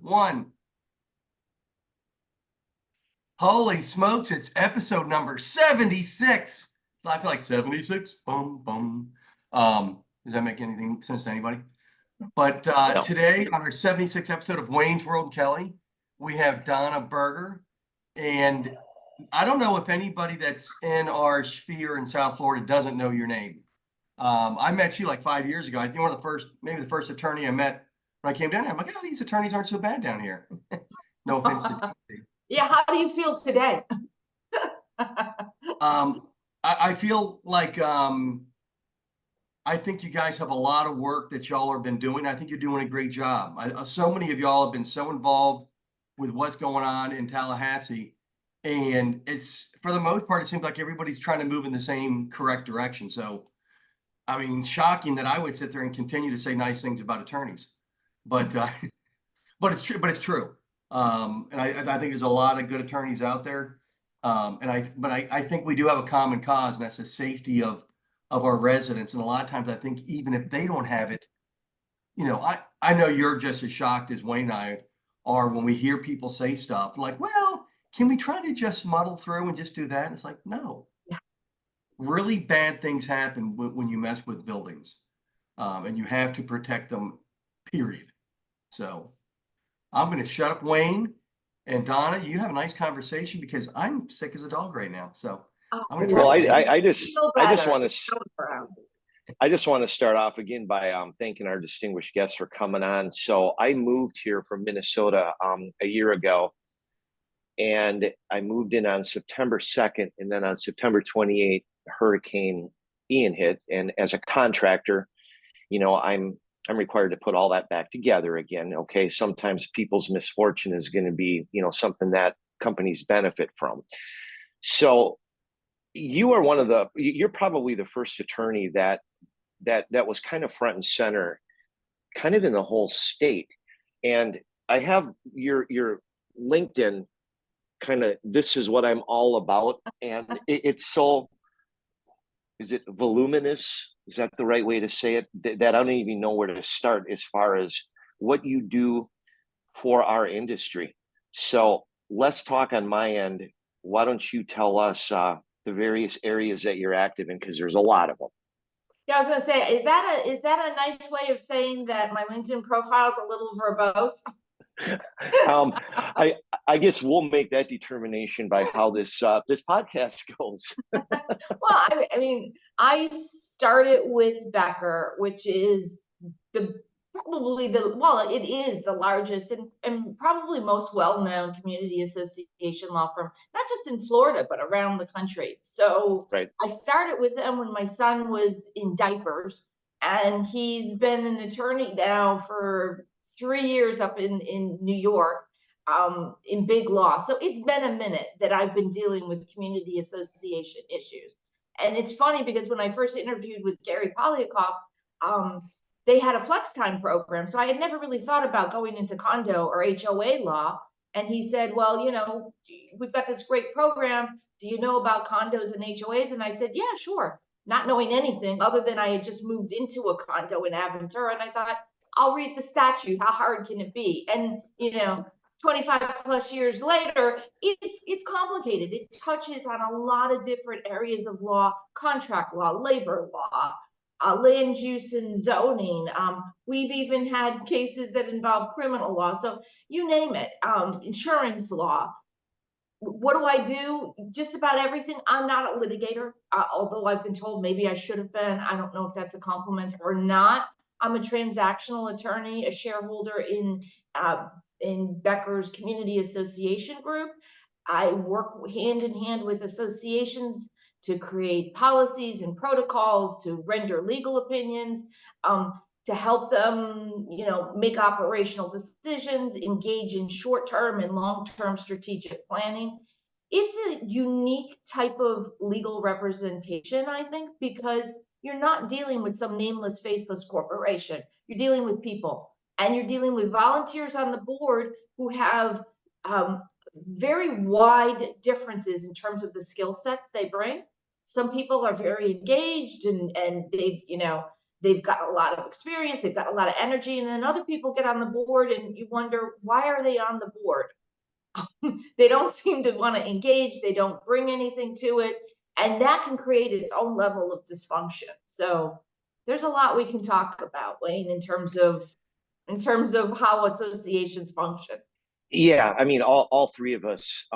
1. Holy smokes, it's episode number 76. I feel like 76. Boom, boom. Does that make anything sense to anybody? But No. Today, on our 76th episode of Wayne's World and Kelly, we have Donna Berger. And I don't know if anybody that's in our sphere in South Florida doesn't know your name. I met you like 5 years ago. I think one of the first, maybe the first attorney I met when I came down here. I'm like, oh, these attorneys aren't so bad down here. No offense to Yeah, how do you feel today? I feel like I think you guys have a lot of work that y'all have been doing. I think you're doing a great job. So many of y'all have been so involved with what's going on in Tallahassee. And it's, for the most part, it seems like everybody's trying to move in the same correct direction. So, I mean, shocking that I would sit there and continue to say nice things about attorneys, but it's true. But it's true. And I think there's a lot of good attorneys out there. But I think we do have a common cause, and that's the safety of our residents. And a lot of times I think even if they don't have it, you know, I know you're just as shocked as Wayne and I are when we hear people say stuff like, well, can we try to just muddle through and just do that? And it's like, no. Yeah. Really bad things happen when you mess with buildings, and you have to protect them, period. So I'm going to shut up, Wayne. And Donna, you have a nice conversation because I'm sick as a dog right now. So I'm going to try. Well, to I just want to start off again by thanking our distinguished guests for coming on. So I moved here from Minnesota a year ago, and I moved in on September 2nd, and then on September 28th, Hurricane Ian hit. And as a contractor, you know, I'm required to put all that back together again. Okay. Sometimes people's misfortune is going to be, you know, something that companies benefit from. So you are you're probably the first attorney that was kind of front and center, kind of in the whole state. And I have your LinkedIn kind of, this is what I'm all about. And it's so, is it voluminous? Is that the right way to say it? That I don't even know where to start as far as what you do for our industry. So let's talk on my end. Why don't you tell us the various areas that you're active in? Because there's a lot of them. Yeah, I was going to say, is that a nice way of saying that my LinkedIn profile is a little verbose? I guess we'll make that determination by how this podcast goes. Well, I mean, I started with Becker, which is it is the largest and probably most well-known community association law firm, not just in Florida, but around the country. So right. I started with them when my son was in diapers, and he's been an attorney now for 3 years up in New York, in big law. So it's been a minute that I've been dealing with community association issues. And it's funny because when I first interviewed with Becker Poliakoff, they had a flex time program. So I had never really thought about going into condo or HOA law. And he said, well, you know, we've got this great program. Do you know about condos and HOAs? And I said, yeah, sure. Not knowing anything other than I had just moved into a condo in Aventura. And I thought, I'll read the statute. How hard can it be? And, you know, 25 plus years later, it's complicated. It touches on a lot of different areas of law, contract law, labor law, land use and zoning. We've even had cases that involve criminal law. So you name it, insurance law. What do I do? Just about everything. I'm not a litigator, although I've been told maybe I should have been. I don't know if that's a compliment or not. I'm a transactional attorney, a shareholder in Becker's Community Association Group. I work hand in hand with associations to create policies and protocols, to render legal opinions, to help them, you know, make operational decisions, engage in short-term and long-term strategic planning. It's a unique type of legal representation, I think, because you're not dealing with some nameless, faceless corporation. You're dealing with people, and you're dealing with volunteers on the board who have very wide differences in terms of the skill sets they bring. Some people are very engaged and they've, you know, they've got a lot of experience, they've got a lot of energy, and then other people get on the board and you wonder, why are they on the board? They don't seem to want to engage, they don't bring anything to it, and that can create its own level of dysfunction. So there's a lot we can talk about, Wayne, in terms of how associations function. Yeah, I mean, all three of us,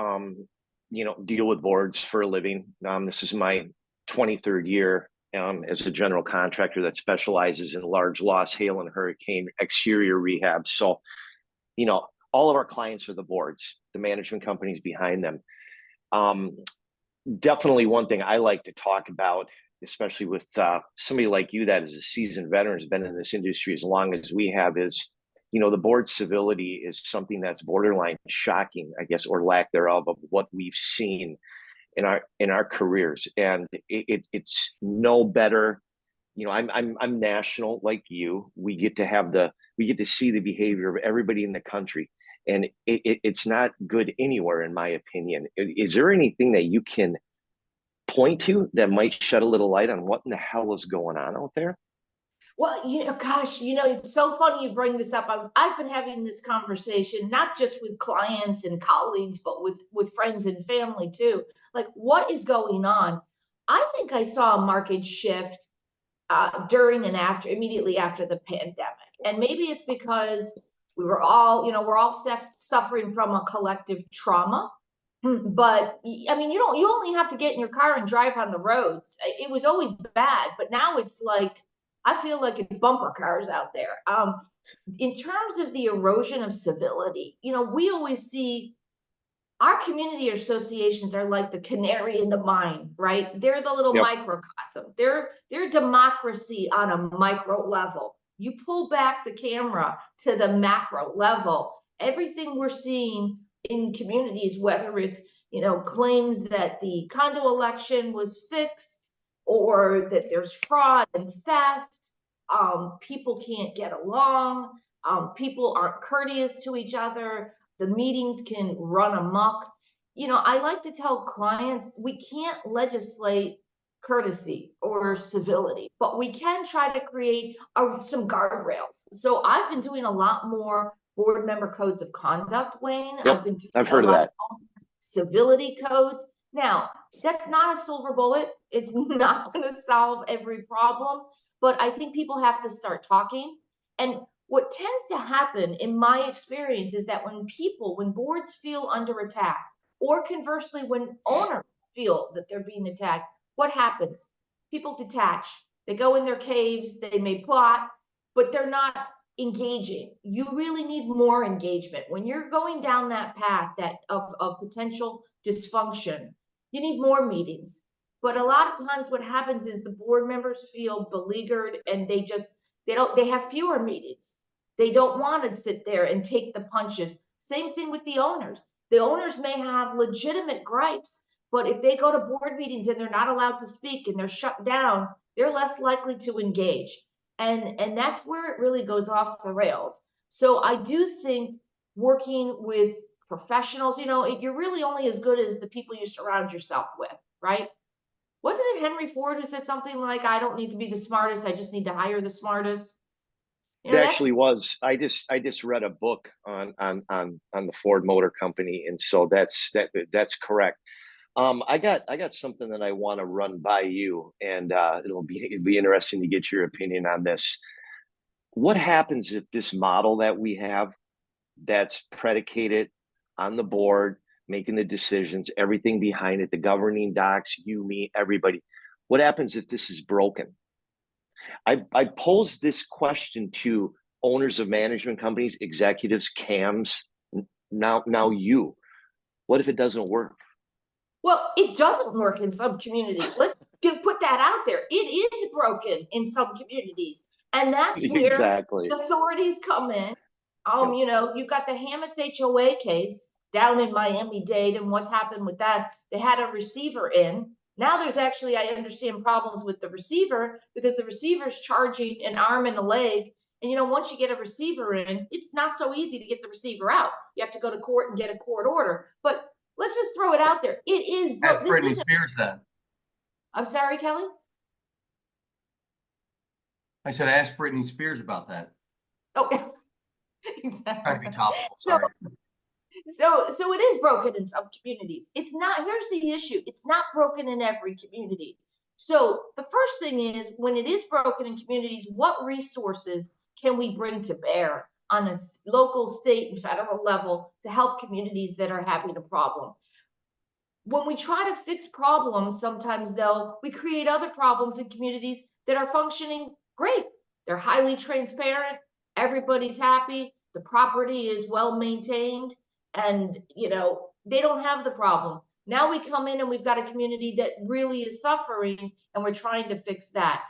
deal with boards for a living. This is my 23rd year as a general contractor that specializes in large loss, hail, and hurricane exterior rehab. So, all of our clients are the boards, the management companies behind them. Definitely one thing I like to talk about, especially with somebody like you that is a seasoned veteran, has been in this industry as long as we have, is the board civility is something that's borderline shocking, I guess, or lack thereof, of what we've seen in our careers. And it's no better. I'm national like you. We get to see the behavior of everybody in the country, and it's not good anywhere, in my opinion. Is there anything that you can point to that might shed a little light on what in the hell is going on out there? Well, gosh, it's so funny you bring this up. I've been having this conversation, not just with clients and colleagues, but with friends and family too. Like, what is going on? I think I saw a market shift during and immediately after the pandemic. And maybe it's because we're all suffering from a collective trauma. But I mean, you only have to get in your car and drive on the roads. It was always bad, but now it's like, I feel like it's bumper cars out there. In terms of the erosion of civility, we always see our community associations are like the canary in the mine, right? They're the little microcosm. They're democracy on a micro level. You pull back the camera to the macro level, everything we're seeing in communities, whether it's, claims that the condo election was fixed, or that there's fraud and theft, people can't get along, people aren't courteous to each other, the meetings can run amok. I like to tell clients, we can't legislate courtesy or civility, but we can try to create some guardrails. So I've been doing a lot more board member codes of conduct, Wayne. Yep, I've heard of that. Civility codes. Now, that's not a silver bullet. It's not going to solve every problem, but I think people have to start talking. And what tends to happen, in my experience, is that when boards feel under attack, or conversely, when owners feel that they're being attacked, what happens? People detach. They go in their caves, they may plot, but they're not engaging. You really need more engagement. When you're going down that path of potential dysfunction, you need more meetings. But a lot of times what happens is the board members feel beleaguered, and they have fewer meetings. They don't want to sit there and take the punches. Same thing with the owners. The owners may have legitimate gripes, but if they go to board meetings and they're not allowed to speak and they're shut down, they're less likely to engage. And that's where it really goes off the rails. So I do think working with professionals, you're really only as good as the people you surround yourself with, right? Wasn't it Henry Ford who said something like, I don't need to be the smartest, I just need to hire the smartest? It actually was. I just read a book on the Ford Motor Company, and so that's correct. I got something that I want to run by you, and it'd be interesting to get your opinion on this. What happens if this model that we have, that's predicated on the board making the decisions, everything behind it, the governing docs, you, me, everybody, what happens if this is broken? I posed this question to owners of management companies, executives, CAMs, now you. What if it doesn't work? Well, it doesn't work in some communities. Let's put that out there. It is broken in some communities. And that's where exactly the authorities come in. You've got the Hammocks HOA case down in Miami-Dade, and what's happened with that. They had a receiver in. Now there's actually, I understand, problems with the receiver, because the receiver's charging an arm and a leg. And once you get a receiver in, it's not so easy to get the receiver out. You have to go to court and get a court order. But let's just throw it out there. It is. That's Britney Spears then. I'm sorry, Kelly? I said, ask Britney Spears about that. Oh, Trying to be exactly. topical, So, sorry. so it is broken in some communities. It's not, here's the issue. It's not broken in every community. So the first thing is, when it is broken in communities, what resources can we bring to bear on a local, state, and federal level to help communities that are having a problem? When we try to fix problems, sometimes though, we create other problems in communities that are functioning great. They're highly transparent, everybody's happy, the property is well maintained, and they don't have the problem. Now we come in and we've got a community that really is suffering, and we're trying to fix that.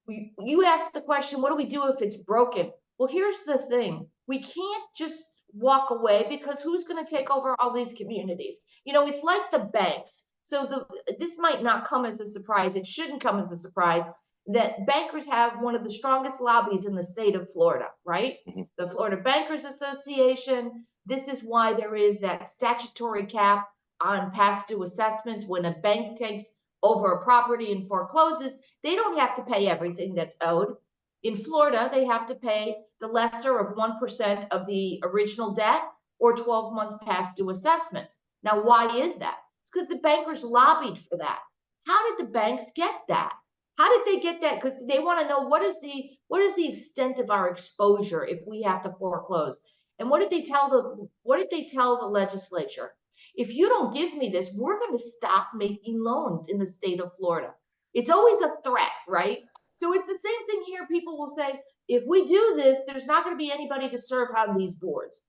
You asked the question, what do we do if it's broken? Well, here's the thing. We can't just walk away, because who's going to take over all these communities? It's like the banks. So this might not come as a surprise. It shouldn't come as a surprise that bankers have one of the strongest lobbies in the state of Florida, right? Mm-hmm. The Florida Bankers Association. This is why there is that statutory cap on past due assessments. When a bank takes over a property and forecloses, they don't have to pay everything that's owed. In Florida, they have to pay the lesser of 1% of the original debt or 12 months past due assessments. Now, why is that? It's because the bankers lobbied for that. How did the banks get that? How did they get that? Because they want to know what is the extent of our exposure if we have to foreclose. And what did they tell the legislature? If you don't give me this, we're going to stop making loans in the state of Florida. It's always a threat, right? So it's the same thing here. People will say, if we do this, there's not going to be anybody to serve on these boards.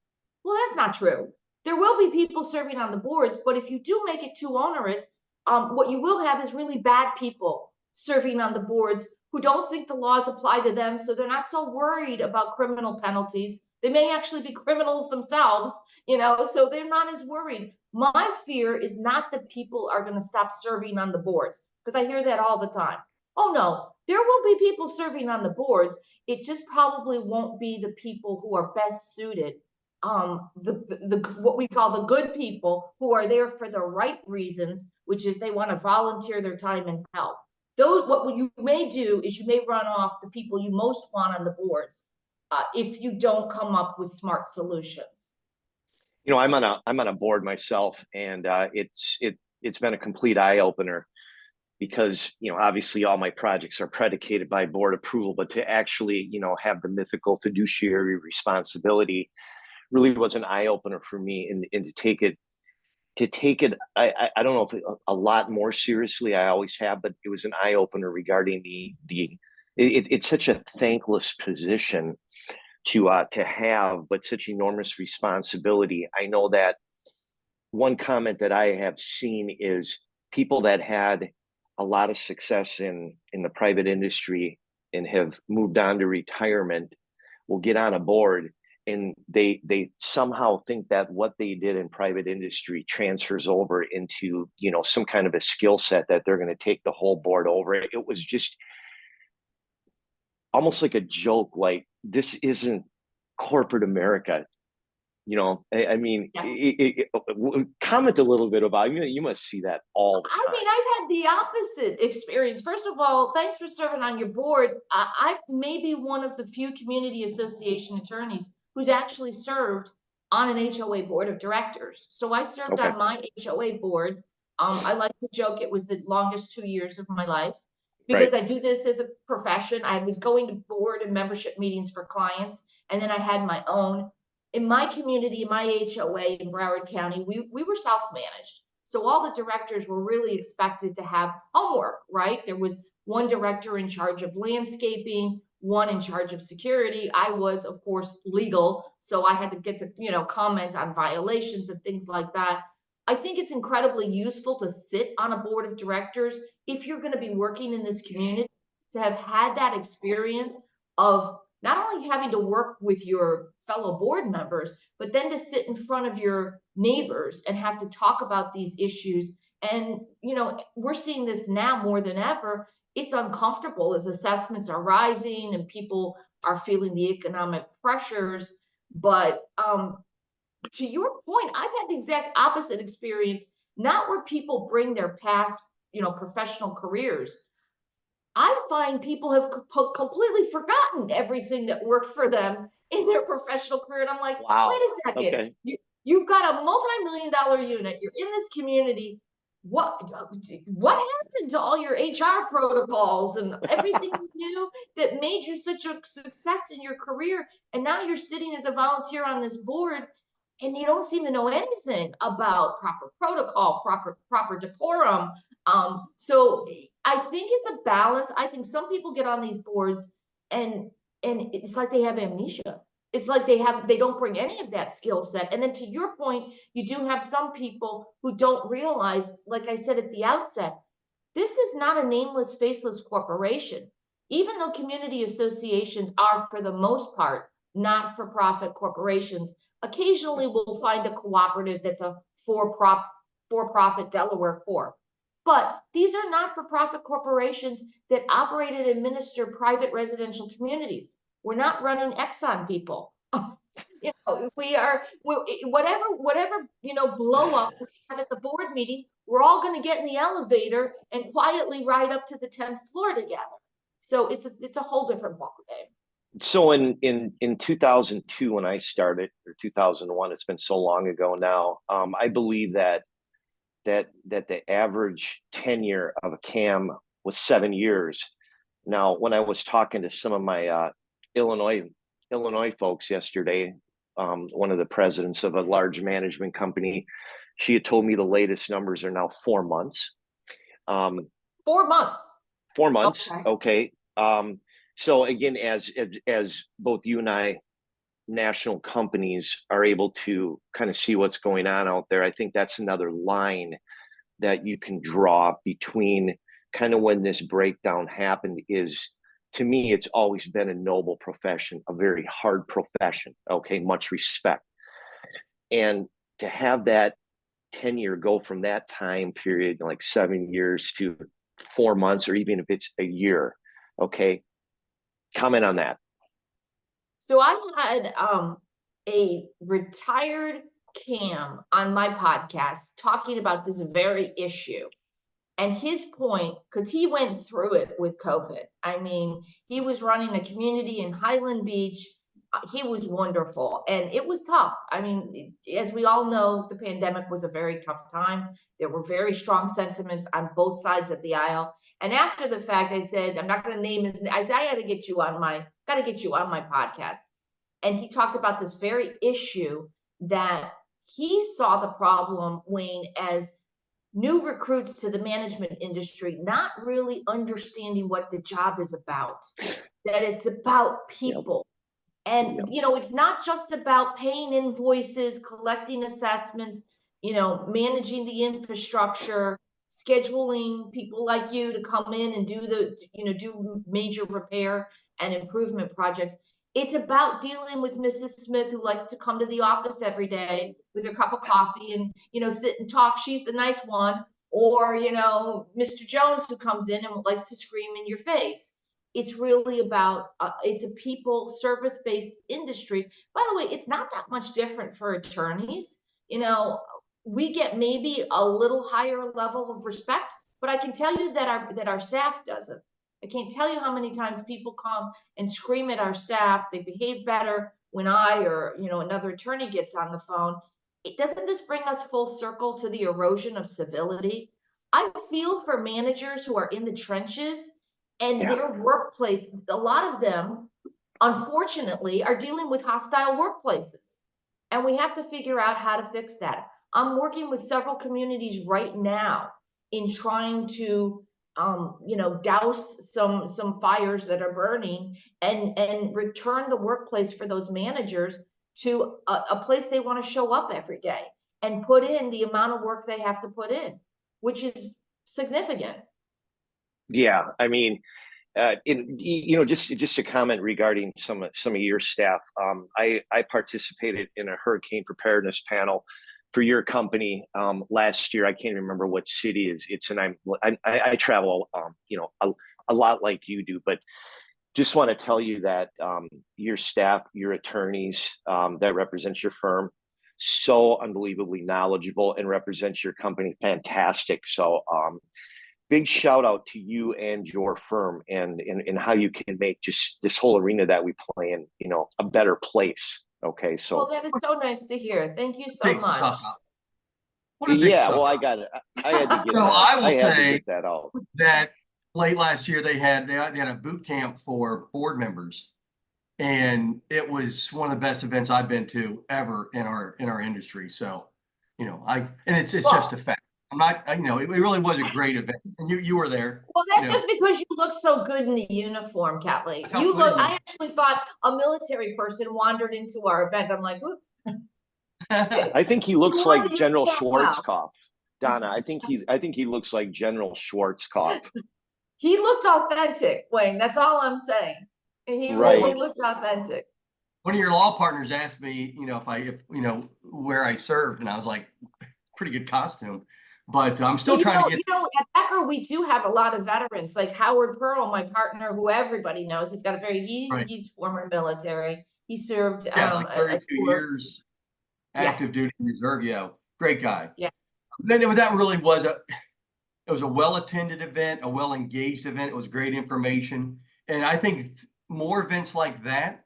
Well, that's not true. There will be people serving on the boards, but if you do make it too onerous, what you will have is really bad people serving on the boards who don't think the laws apply to them, so they're not so worried about criminal penalties. They may actually be criminals themselves, so they're not as worried. My fear is not that people are going to stop serving on the boards, because I hear that all the time. Oh no, there will be people serving on the boards. It just probably won't be the people who are best suited. What we call the good people, who are there for the right reasons, which is they want to volunteer their time and help. What you may do is you may run off the people you most want on the boards if you don't come up with smart solutions. I'm on a board myself, and it's been a complete eye opener, because obviously all my projects are predicated by board approval, but to actually have the mythical fiduciary responsibility really was an eye opener for me, and to take it I don't know if a lot more seriously. I always have, but it was an eye opener regarding it's such a thankless position to have, but such enormous responsibility. I know that one comment that I have seen is people that had a lot of success in the private industry and have moved on to retirement will get on a board, and they somehow think that what they did in private industry transfers over into some kind of a skill set that they're going to take the whole board over. It was just almost like a joke, like, this isn't corporate America. I mean, yeah. Comment a little bit about, you must see that all the time. I mean, I've had the opposite experience. First of all, thanks for serving on your board. I may be one of the few community association attorneys who's actually served on an HOA board of directors. So I served on my HOA board. I like to joke it was the longest 2 years of my life, because I do this as a profession. I was going to board and membership meetings for clients, and then I had my own. In my community, my HOA in Broward County, we were self-managed. So all the directors were really expected to have homework, right? There was one director in charge of landscaping, one in charge of security. I was, of course, legal, so I had to get to, comment on violations and things like that. I think it's incredibly useful to sit on a board of directors if you're going to be working in this community, to have had that experience of not only having to work with your fellow board members, but then to sit in front of your neighbors and have to talk about these issues. And, we're seeing this now more than ever. It's uncomfortable as assessments are rising and people are feeling the economic pressures. But to your point, I've had the exact opposite experience, not where people bring their past, professional careers. I find people have completely forgotten everything that worked for them in their professional career. And I'm like, Wow. wait a second. Okay. You've got a multi-million-dollar unit. You're in this community. What happened to all your HR protocols and everything you knew that made you such a success in your career? And now you're sitting as a volunteer on this board, and you don't seem to know anything about proper protocol, proper decorum. So I think it's a balance. I think some people get on these boards and it's like they have amnesia. It's like they don't bring any of that skill set. And then to your point, you do have some people who don't realize, like I said at the outset, this is not a nameless, faceless corporation. Even though community associations are, for the most part, not-for-profit corporations, occasionally we'll find a cooperative that's a for-profit Delaware corp. But these are not-for-profit corporations that operate and administer private residential communities. We're not running Exxon people. Whatever blow up we have at the board meeting, we're all going to get in the elevator and quietly ride up to the 10th floor together. So it's a whole different ballgame. So in 2002, when I started, or 2001, it's been so long ago now. I believe that the average tenure of a CAM was 7 years. Now, when I was talking to some of my Illinois folks yesterday, one of the presidents of a large management company, she had told me the latest numbers are now 4 months. 4 months. 4 months. Okay. So again, as both you and I, national companies, are able to kind of see what's going on out there, I think that's another line that you can draw between kind of when this breakdown happened. Is, to me, it's always been a noble profession, a very hard profession. Okay, much respect. And to have that tenure go from that time period, like 7 years, to 4 months, or even if it's a year. Okay, comment on that. So I had a retired CAM on my podcast talking about this very issue. And his point, because he went through it with COVID. I mean, he was running a community in Highland Beach. He was wonderful, and it was tough. I mean, as we all know, the pandemic was a very tough time. There were very strong sentiments on both sides of the aisle. And after the fact, I said, I'm not going to name his name. I said, I got to get you on my podcast. And he talked about this very issue, that he saw the problem, Wayne, as new recruits to the management industry not really understanding what the job is about, that it's about people. And, it's not just about paying invoices, collecting assessments, managing the infrastructure, scheduling people like you to come in and do major repair and improvement projects. It's about dealing with Mrs. Smith, who likes to come to the office every day with her cup of coffee and, sit and talk. She's the nice one. Or, Mr. Jones, who comes in and likes to scream in your face. It's really about, it's a people service-based industry. By the way, it's not that much different for attorneys. We get maybe a little higher level of respect, but I can tell you that our staff doesn't. I can't tell you how many times people come and scream at our staff. They behave better when I or another attorney gets on the phone. Doesn't this bring us full circle to the erosion of civility? I feel for managers who are in the trenches, and their workplace, a lot of them, unfortunately, are dealing with hostile workplaces. And we have to figure out how to fix that. I'm working with several communities right now in trying to douse some fires that are burning and return the workplace for those managers to a place they want to show up every day and put in the amount of work they have to put in, which is significant. Yeah, I mean, just a comment regarding some of your staff. I participated in a hurricane preparedness panel for your company last year. I can't remember what city it's in. I travel a lot like you do, but just want to tell you that your staff, your attorneys that represent your firm, so unbelievably knowledgeable and represent your company fantastic. So big shout out to you and your firm and how you can make just this whole arena that we play in, you know, a better place. Okay, so Well, that is so nice to hear. Thank you so Big much. suck up. What a big yeah, suck well, up. I had to get So that. I will I had to say get that out. that late last year they had a boot camp for board members, and it was one of the best events I've been to ever in our industry. So, you know, it's Well, just a fact. I'm not, you know, it really was a great event, and you were there. Well, that's you know. just because you look so good in the uniform, Kelly. I felt You good look, in I actually thought a military person wandered into our event. I'm like, "Ooh." I think he looks wore like the General uniform well. Schwarzkopf. Donna, I think he looks like General Schwarzkopf. He looked authentic, Wayne. That's all I'm saying. He Right. really looked authentic. One of your law partners asked me, you know, if you know, where I served, and I was like, pretty good costume, but I'm still Well, trying to get. You know, at Becker, we do have a lot of veterans, like Howard Pearl, my partner, who everybody knows. He's got a Right. he's former military. He served Yeah, like a 32 tour. years active duty reserve. Yeah, great guy. Yeah. Then that really was it was a well-attended event, a well-engaged event. It was great information. And I think more events like that,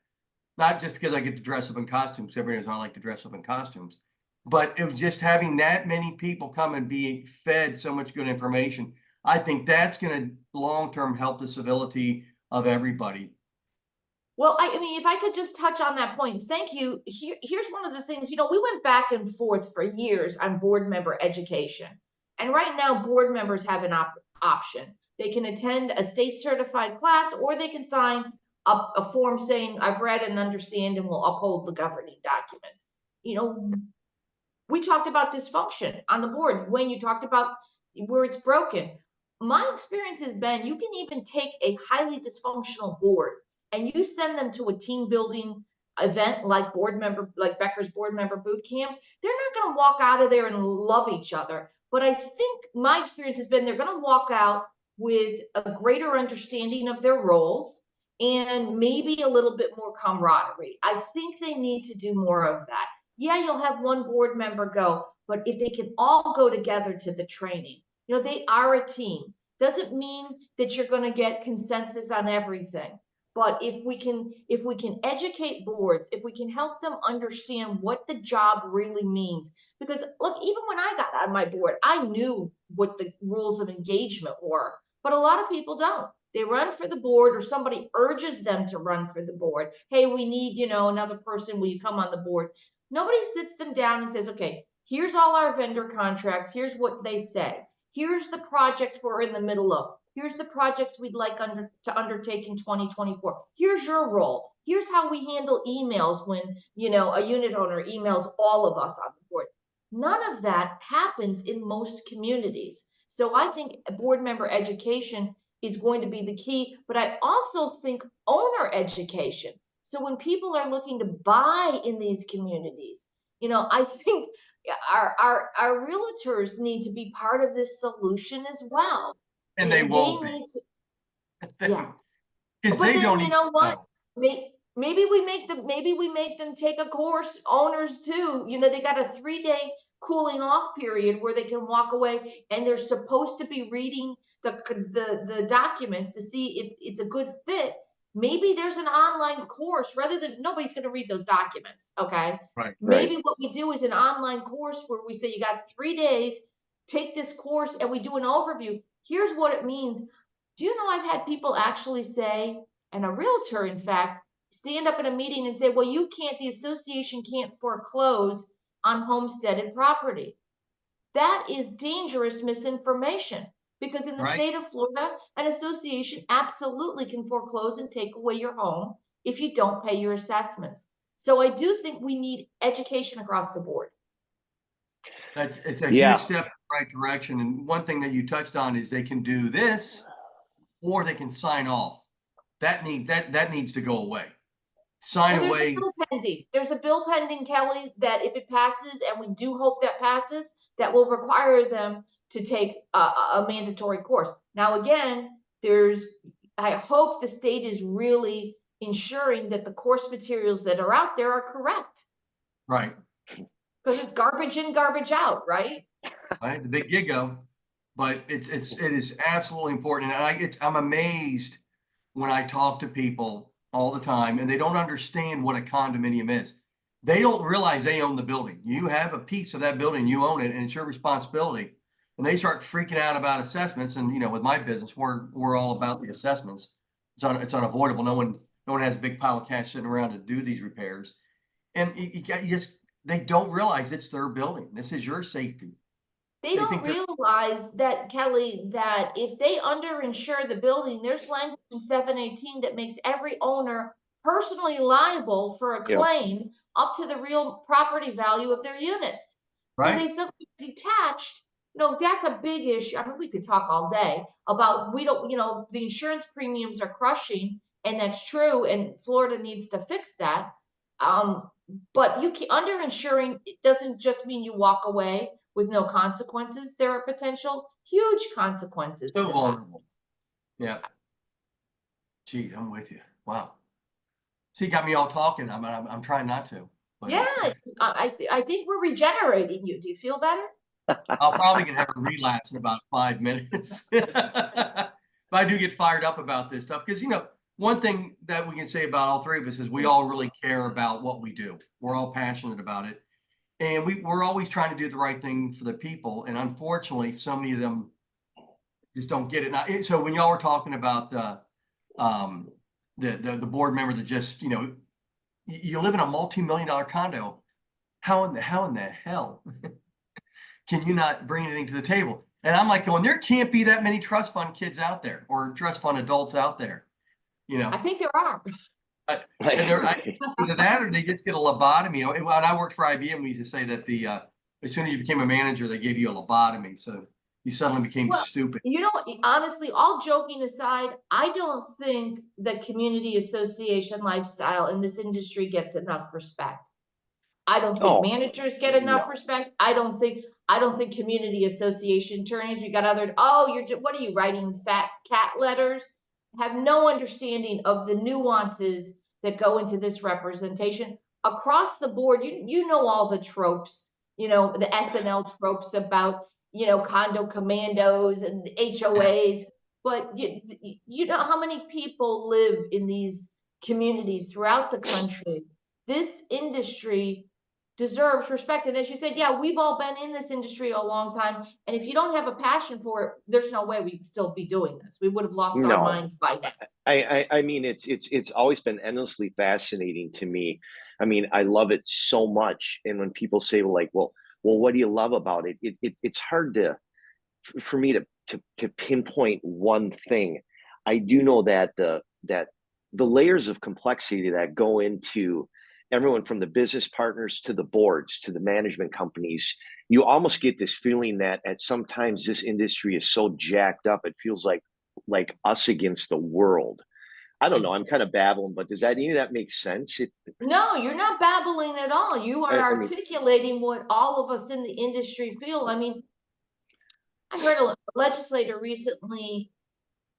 not just because I get to dress up in costumes, everybody knows I like to dress up in costumes, but it was just having that many people come and be fed so much good information. I think that's going to long-term help the civility of everybody. Well, I mean, if I could just touch on that point, thank you. Here's one of the things, you know, we went back and forth for years on board member education. And right now, board members have an option. They can attend a state certified class, or they can sign up a form saying, I've read and understand and will uphold the governing documents. You know, we talked about dysfunction on the board when you talked about where it's broken. My experience has been you can even take a highly dysfunctional board and you send them to a team building event like Becker's board member boot camp. They're not going to walk out of there and love each other. But I think my experience has been they're going to walk out with a greater understanding of their roles and maybe a little bit more camaraderie. I think they need to do more of that. Yeah, you'll have one board member go, but if they can all go together to the training, you know, they are a team. Doesn't mean that you're going to get consensus on everything. But if we can educate boards, if we can help them understand what the job really means, because look, even when I got on my board, I knew what the rules of engagement were, but a lot of people don't. They run for the board, or somebody urges them to run for the board. Hey, we need, you know, another person. Will you come on the board? Nobody sits them down and says, okay, here's all our vendor contracts. Here's what they say. Here's the projects we're in the middle of. Here's the projects we'd like to undertake in 2024. Here's your role. Here's how we handle emails when, you know, a unit owner emails all of us on the board. None of that happens in most communities. So I think board member education is going to be the key, but I also think owner education. So when people are looking to buy in these communities, you know, I think our realtors need to be part of this solution as well. And they won't need to, yeah. But They then, don't you know what? Maybe we make them take a course, owners too. You know, they got a 3-day cooling off period where they can walk away, and they're supposed to be reading the documents to see if it's a good fit. Maybe there's an online course rather than nobody's going to read those documents. Okay. Right. Maybe what we do is an online course where we say you got 3 days, take this course, and we do an overview. Here's what it means. Do you know I've had people actually say, and a realtor, in fact, stand up in a meeting and say, well, the association can't foreclose on homesteaded property. That is dangerous misinformation, because in the state of Florida, an association absolutely can foreclose and take away your home if you don't pay your assessments. So I do think we need education across the board. It's a huge step in the right direction. And one thing that you touched on is they can do this, or they can sign off. That needs to go away. Sign away. There's a bill pending, Kelly, that if it passes, and we do hope that passes, that will require them to take a mandatory course. Now, again, I hope the state is really ensuring that the course materials that are out there are correct. Right. Because it's garbage in, garbage out, right? Right. The big giggo. but it is absolutely important. And I'm amazed when I talk to people all the time and they don't understand what a condominium is. They don't realize they own the building. You have a piece of that building, you own it, and it's your responsibility. And they start freaking out about assessments. And, you know, with my business, we're all about the assessments. It's unavoidable. No one has a big pile of cash sitting around to do these repairs. And they don't realize it's their building. This is your safety. They don't realize that, Kelly, that if they underinsure the building, there's language in 718 that makes every owner personally liable for a claim up to the real property value of their units. So they simply detached. No, that's a big issue. I mean, we could talk all day about the insurance premiums are crushing, and that's true, and Florida needs to fix that. But underinsuring, it doesn't just mean you walk away with no consequences. There are potential huge consequences. So vulnerable. Yeah. Gee, I'm with you. Wow. See, you got me all talking. I'm trying not to. But yeah, I think we're regenerating you. Do you feel better? I'll probably gonna have a relapse in about 5 minutes. But I do get fired up about this stuff because, you know, one thing that we can say about all three of us is we all really care about what we do. We're all passionate about it. And we're always trying to do the right thing for the people. And unfortunately, so many of them just don't get it. Now, so when y'all were talking about the board member that just, you know, you live in a multi-million-dollar condo, how in the hell can you not bring anything to the table? And I'm like going, there can't be that many trust fund kids out there or trust fund adults out there. You know, I think there are. Either that or they just get a lobotomy. When I worked for IBM, we used to say that as soon as you became a manager, they gave you a lobotomy. So you suddenly became stupid. You know, honestly, all joking aside, I don't think the community association lifestyle in this industry gets enough respect. I don't think managers get enough respect. I don't think community association attorneys, you got what are you writing, fat cat letters? Have no understanding of the nuances that go into this representation across the board. You know all the tropes, you know, the SNL tropes about, you know, condo commandos and HOAs, but you know how many people live in these communities throughout the country. This industry deserves respect. And as you said, yeah, we've all been in this industry a long time. And if you don't have a passion for it, there's no way we'd still be doing this. We would have lost our minds by now. I mean, it's always been endlessly fascinating to me. I mean, I love it so much. And when people say, well, what do you love about it? It's hard for me to pinpoint one thing. I do know that the layers of complexity that go into everyone from the business partners to the boards to the management companies, you almost get this feeling that at sometimes this industry is so jacked up, it feels like us against the world. I don't know. I'm kind of babbling, but does any of that make sense? No, you're not babbling at all. You are articulating what all of us in the industry feel. I mean, I heard a legislator recently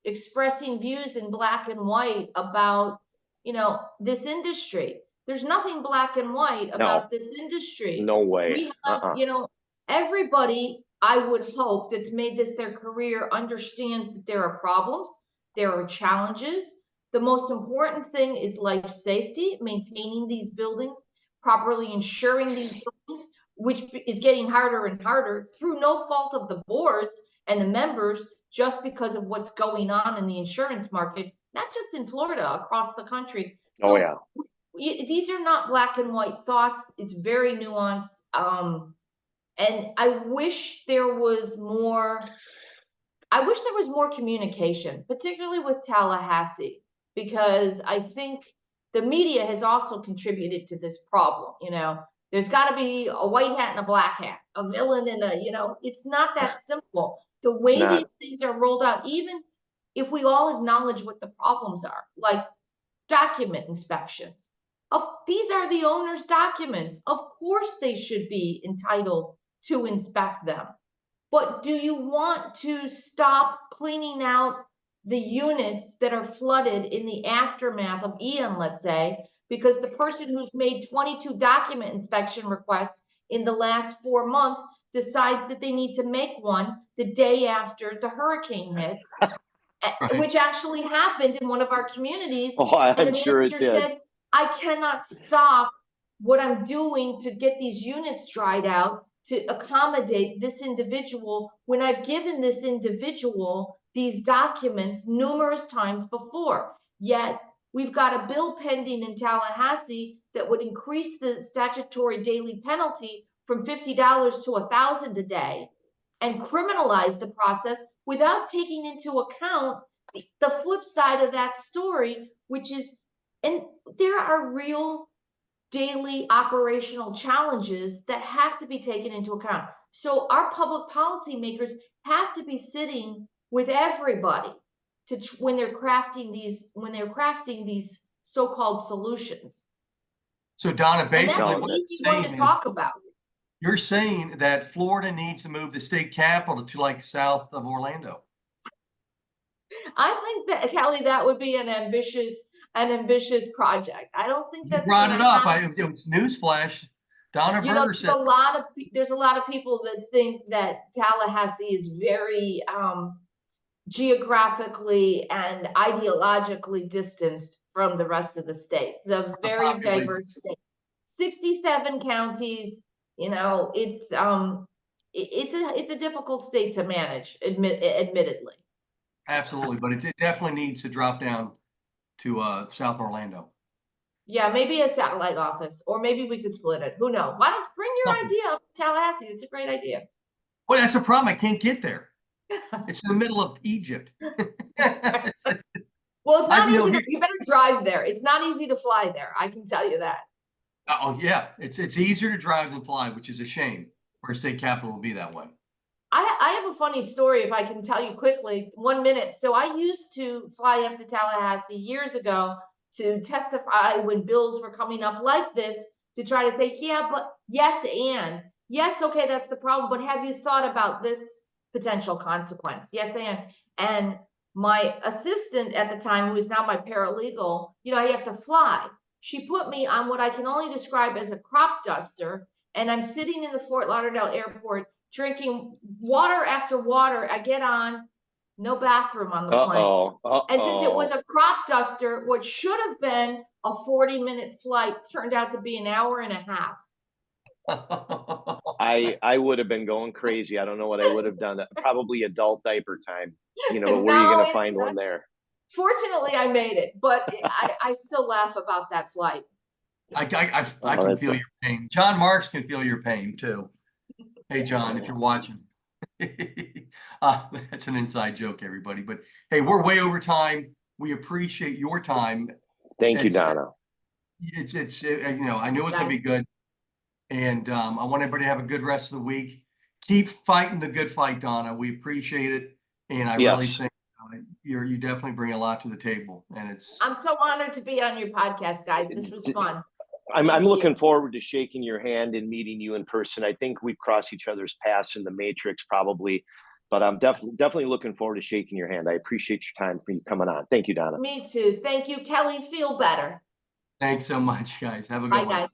expressing views in black and white about, you know, this industry. There's nothing black and white about this industry. No way. We have, you know, everybody, I would hope, that's made this their career understands that there are problems, there are challenges. The most important thing is life safety, maintaining these buildings, properly insuring these buildings, which is getting harder and harder through no fault of the boards and the members, just because of what's going on in the insurance market, not just in Florida, across the country. So these are not black and white thoughts. It's very nuanced. And I wish there was more communication, particularly with Tallahassee, because I think the media has also contributed to this problem. You know, there's got to be a white hat and a black hat, a villain and it's not that simple. The way these things are rolled out, even if we all acknowledge what the problems are, like document inspections. These are the owner's documents. Of course they should be entitled to inspect them. But do you want to stop cleaning out the units that are flooded in the aftermath of Ian, let's say, because the person who's made 22 document inspection requests in the last 4 months decides that they need to make one the day after the hurricane hits, Right. which actually happened in one of our communities. Oh, And I'm the sure it manager did. said, I cannot stop what I'm doing to get these units dried out to accommodate this individual when I've given this individual these documents numerous times before. Yet we've got a bill pending in Tallahassee that would increase the statutory daily penalty from $50 to $1,000 a day and criminalize the process without taking into account the flip side of that story, which is, and there are real daily operational challenges that have to be taken into account. So our public policy makers have to be sitting with everybody to when they're crafting these so-called solutions. So Donna, And that's basically an what easy you're one to saying talk about. you're saying that Florida needs to move the state capital to like south of Orlando. I think that, Kelly, that would be an ambitious project. I don't think You that's brought gonna it up. happen. It was newsflash. Donna You know, Berger said, there's a lot of people that think that Tallahassee is very geographically and ideologically distanced from the rest of the state. It's a very population. diverse state. 67 counties, you know, it's a difficult state to manage, admittedly. Absolutely, but it definitely needs to drop down to South Orlando. Yeah, maybe a satellite office, or maybe we could split it. Who knows? Why don't bring your Something. idea up to Tallahassee? It's a great idea. Well, that's the problem. I can't get there. It's in the middle of Egypt. Well, it's not you know, easy. You better drive there. It's not easy to fly there. I can tell you that. Oh yeah, it's easier to drive than fly, which is a shame. Our state capital will be that way. I have a funny story if I can tell you quickly, 1 minute. So I used to fly up to Tallahassee years ago to testify when bills were coming up like this to try to say, yeah, but yes, and yes, okay, that's the problem. But have you thought about this potential consequence? Yes, and my assistant at the time, who is now my paralegal, you know, I have to fly. She put me on what I can only describe as a crop duster, and I'm sitting in the Fort Lauderdale airport drinking water after water. I get on, no bathroom on the plane. And since it was a crop duster, what should have been a 40-minute flight turned out to be an hour and a half. I would have been going crazy. I don't know what I would have done. Probably adult diaper time. You know, No, where are you going to find one there? Fortunately, I made it, but I still laugh about that flight. I can feel your pain. John Marks can feel your pain too. Hey, John, if you're watching. That's an inside joke, everybody. But hey, we're way over time. We appreciate your time. Thank you, Donna. It's you know, I knew it was going to be good. And I want everybody to have a good rest of the week. Keep fighting the good fight, Donna. We appreciate it. And I really think you definitely bring a lot to the table. And I'm so honored to be on your podcast, guys. This was fun. I'm looking forward to shaking your hand and meeting you in person. I think we cross each other's paths in the Matrix probably, but I'm definitely looking forward to shaking your hand. I appreciate your time for you coming on. Thank you, Donna. Me too. Thank you, Kelly. Feel better. Thanks so much, guys. Have a good Bye, one. guys.